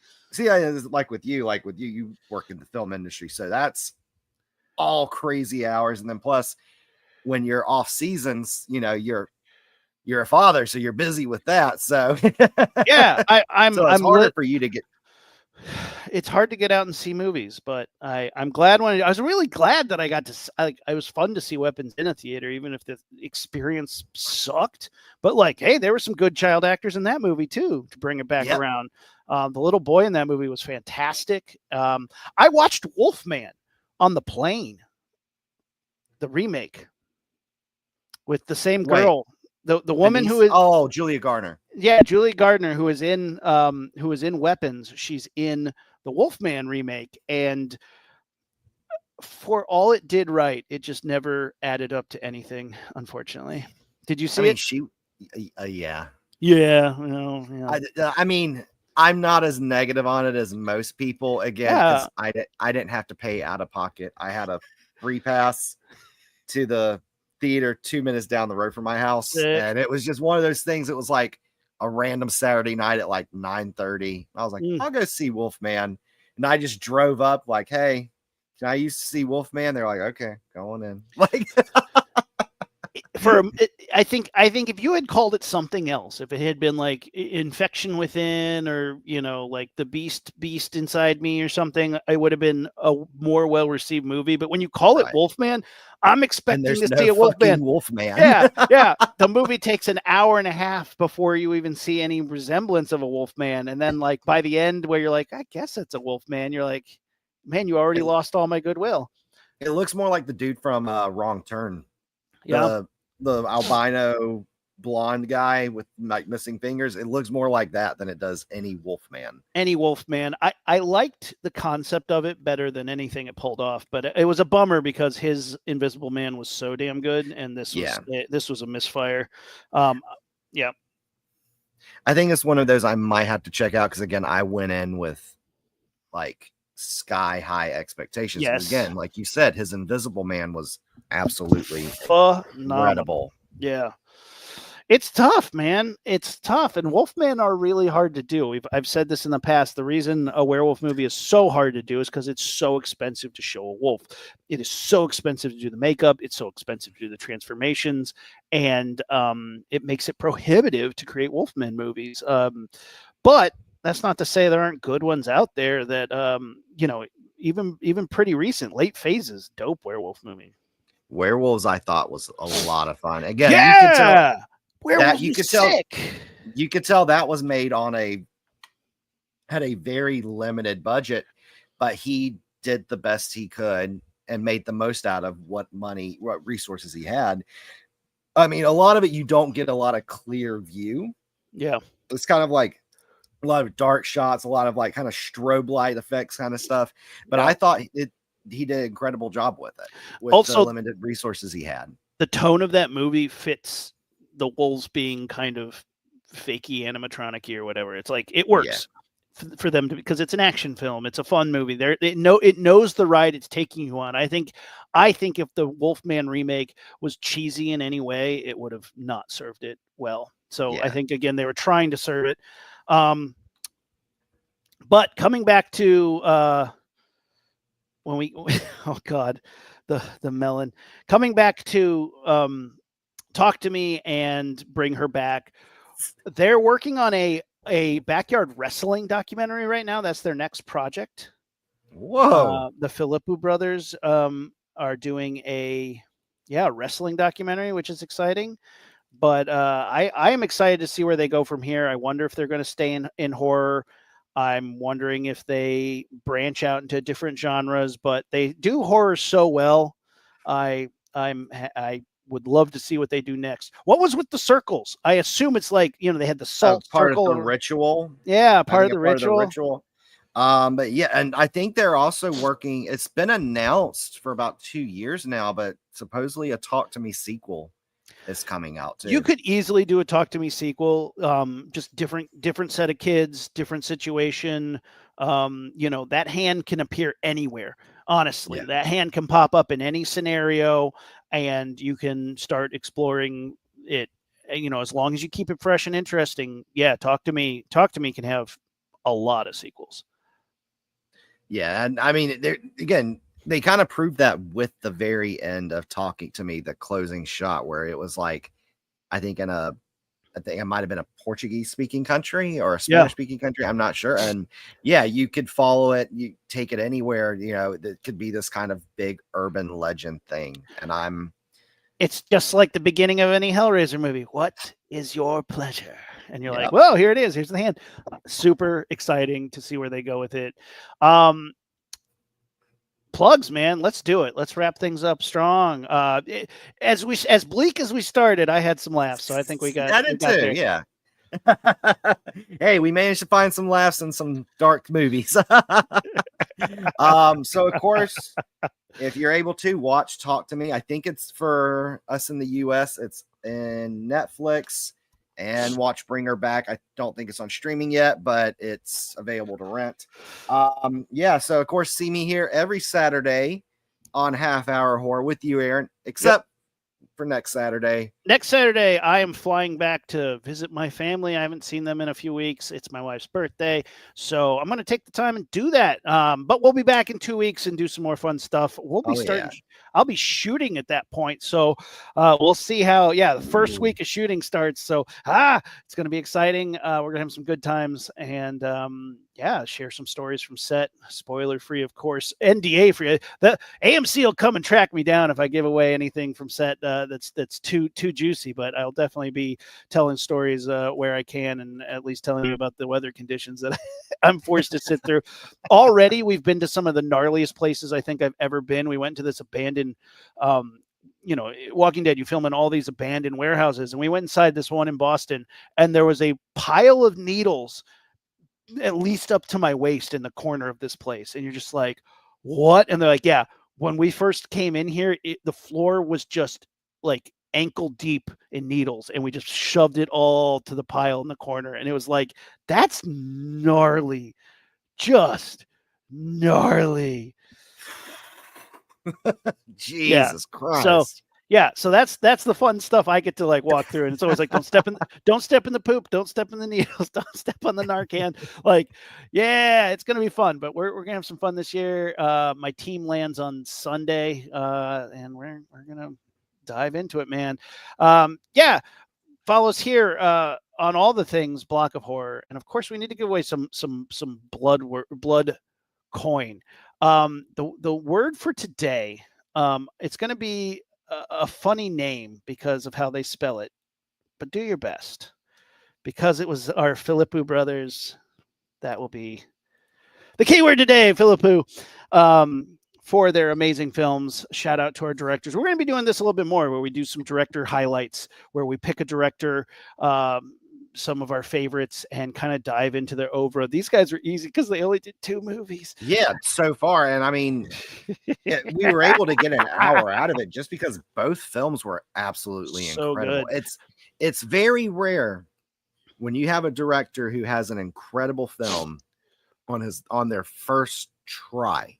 you, you work in the film industry, so that's all crazy hours, and then plus when you're off seasons, you're a father, so you're busy with that. So yeah, I'm harder for you to get. It's hard to get out and see movies, but I'm glad I was really glad that I got to. It was fun to see Weapons in a theater, even if the experience sucked. But like, hey, there were some good child actors in that movie too. To bring it back around, the little boy in that movie was fantastic. I watched Wolfman on the plane, the remake, with the same girl, the woman who is Julia Garner. Yeah, Julia Gardner, who is in Weapons. She's in the Wolfman remake, and for all it did right, it just never added up to anything. Unfortunately, did you see it? Yeah. I mean, I'm not as negative on it as most people. Again, because I didn't have to pay out of pocket. I had a free pass to the theater 2 minutes down the road from my house, and it was just one of those things. It was like a random Saturday night at like 9:30. I was like, I'll go see Wolfman, and I just drove up like, hey, can I used to see Wolfman? They're like, okay, go on in. Like, I think if you had called it something else, if it had been like Infection Within, or like The Beast Inside Me or something, it would have been a more well received movie. But when you call it Wolfman, I'm expecting to see a Wolfman. Yeah. The movie takes an hour and a half before you even see any resemblance of a Wolfman, and then like by the end, where you're like, I guess it's a Wolfman, you're like, man, you already lost all my goodwill. It looks more like the dude from Wrong Turn. Yeah. The albino blonde guy with like missing fingers. It looks more like that than it does any Wolfman. I liked the concept of it better than anything it pulled off, but it was a bummer because his Invisible Man was so damn good, and this was a misfire. Yeah. I think it's one of those I might have to check out, because again, I went in with like sky high expectations. Yes. Again, like you said, his Invisible Man was absolutely incredible. Yeah. It's tough, man. It's tough. And Wolfmen are really hard to do. I've said this in the past. The reason a werewolf movie is so hard to do is because it's so expensive to show a wolf. It is so expensive to do the makeup. It's so expensive to do the transformations. And it makes it prohibitive to create Wolfmen movies. But that's not to say there aren't good ones out there that, even pretty recent, Late Phases, dope werewolf movie. Werewolves, I thought, was a lot of fun. Again, you could tell That Werewolves you was could tell, sick. that was made on had a very limited budget, but he did the best he could and made the most out of what resources he had. I mean, a lot of it you don't get a lot of clear view. Yeah. It's kind of like a lot of dark shots, a lot of like kind of strobe light effects kind of stuff. But Yeah. I thought he did an incredible job with it, with the Also, limited resources he had. the tone of that movie fits the wolves being kind of fakey animatronic or whatever. It's like it Yeah. works for them to, because it's an action film. It's a fun movie. It knows the ride it's taking you on. I think if the Wolfman remake was cheesy in any way, it would have not served it well. So I Yeah. think again they were trying to serve it. Um, but coming back to when we oh god, the melon. Coming back to Talk to Me and Bring Her Back. They're working on a backyard wrestling documentary right now. That's their next project. Whoa. The Philippou brothers are doing a wrestling documentary, which is exciting. But I am excited to see where they go from here. I wonder if they're going to stay in horror. I'm wondering if they branch out into different genres, but they do horror so well. I would love to see what they do next. What was with the circles? I assume it's like, they had the salt Part of circle. the ritual. Yeah, I part of think a the part of the ritual. ritual. But yeah, and I think they're also working. It's been announced for about 2 years now, but supposedly a Talk to Me sequel is coming out You too. could easily do a Talk to Me sequel. Just different set of kids, different situation. That hand can appear anywhere. Honestly, Yeah. that hand can pop up in any scenario, and you can start exploring it. As long as you keep it fresh and interesting. Yeah, Talk to Me. Talk to Me can have a lot of sequels. Yeah, and I mean, again, they kind of proved that with the very end of Talking to Me, the closing shot, where it was like, I think I think it might have been a Portuguese speaking country or a Yeah, Spanish speaking country. I'm not sure. And yeah, you could follow it, you take it anywhere, that could be this kind of big urban legend thing. And it's just like the beginning of any Hellraiser movie. What is your pleasure? And you're like, yeah, well, here it is. Here's the hand. Super exciting to see where they go with it. Um, Plugs, man. Let's do it. Let's wrap things up strong. As bleak as we started, I had some laughs, so I think we got I we did got too. there. Yeah. Hey, we managed to find some laughs in some dark movies. So of course, if you're able to watch Talk to Me, I think it's for us in the US, it's in Netflix, and watch Bring Her Back. I don't think it's on streaming yet, but it's available to rent. Yeah, so of course, see me here every Saturday on Half Hour Horror with you, Aaron, Yep. except for next Saturday. Next Saturday, I am flying back to visit my family. I haven't seen them in a few weeks. It's my wife's birthday. So I'm going to take the time and do that. But we'll be back in 2 weeks and do some more fun stuff. We'll be Oh yeah. I'll be shooting at that point. So we'll see how, the first Ooh. week of shooting starts. So, it's going to be exciting. We're going to have some good times and, share some stories from set. Spoiler free, of course. NDA free. The AMC will come and track me down if I give away anything from set that's too juicy. But I'll definitely be telling stories where I can, and at least telling you about the weather conditions that I'm forced to sit through. Already, we've been to some of the gnarliest places I think I've ever been. We went to this abandoned. Walking Dead, you film in all these abandoned warehouses, and we went inside this one in Boston, and there was a pile of needles at least up to my waist in the corner of this place. And you're just like, what? And they're like, yeah, when we first came in here, the floor was just like ankle deep in needles. And we just shoved it all to the pile in the corner. And it was like, that's gnarly. Just gnarly. Yeah. Jesus So Christ. so that's the fun stuff I get to like walk through, and it's always like don't step in the poop, don't step in the needles, don't step on the Narcan. Like, yeah, it's gonna be fun, but we're gonna have some fun this year. My team lands on Sunday, and we're gonna dive into it, man. Follow us here on all the things Block of Horror, and of course we need to give away some blood coin. The word for today, it's going to be a funny name because of how they spell it. but do your best because it was our Philippou brothers. That will be the keyword today, Philippou. For their amazing films. Shout out to our directors. We're going to be doing this a little bit more where we do some director highlights, where we pick a director, some of our favorites, and kind of dive into their oeuvre. These guys are easy because they only did 2 movies. Yeah, so far. And I mean, we were able to get an hour out of it just because both films were absolutely so incredible. good. It's very rare when you have a director who has an incredible film on their first try.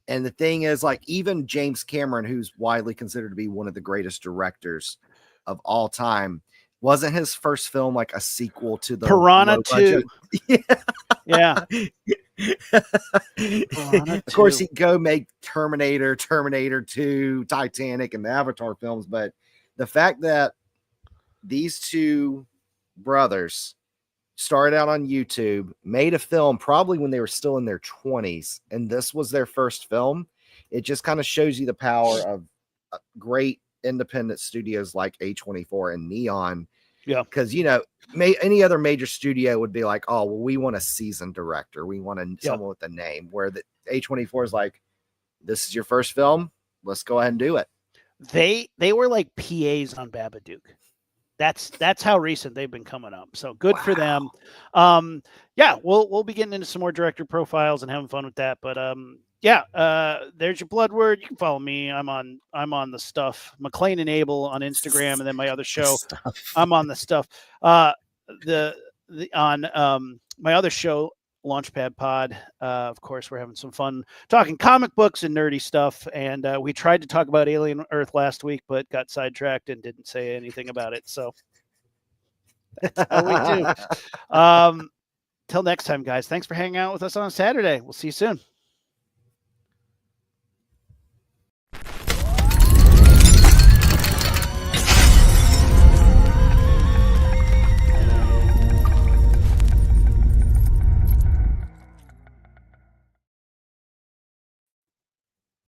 And the thing is, like, even James Cameron, who's widely considered to be one of the greatest directors of all time, wasn't his first film like a sequel to the Piranha 2. Yeah. Of course, he'd go make Terminator, Terminator 2, Titanic, and the Avatar films. But the fact that these two brothers started out on YouTube, made a film probably when they were still in their 20s, and this was their first film. It just kind of shows you the power of great independent studios like A24 and Neon. Yeah. Because, you know, any other major studio would be like, oh, well, we want a seasoned director. We want someone with a name, where the A24 is like, this is your first film. Let's go ahead and do it. They were like PAs on Babadook. That's how recent they've been coming up. So good for them. Yeah, we'll be getting into some more director profiles and having fun with that. But there's your blood word. You can follow me. I'm on the stuff. McLean and Abel on Instagram, and then my other show. I'm on the stuff. On my other show, Launchpad Pod. Of course, we're having some fun talking comic books and nerdy stuff. And we tried to talk about Alien Earth last week, but got sidetracked and didn't say anything about it. So that's how we do. Till next time, guys. Thanks for hanging out with us on Saturday. We'll see you soon.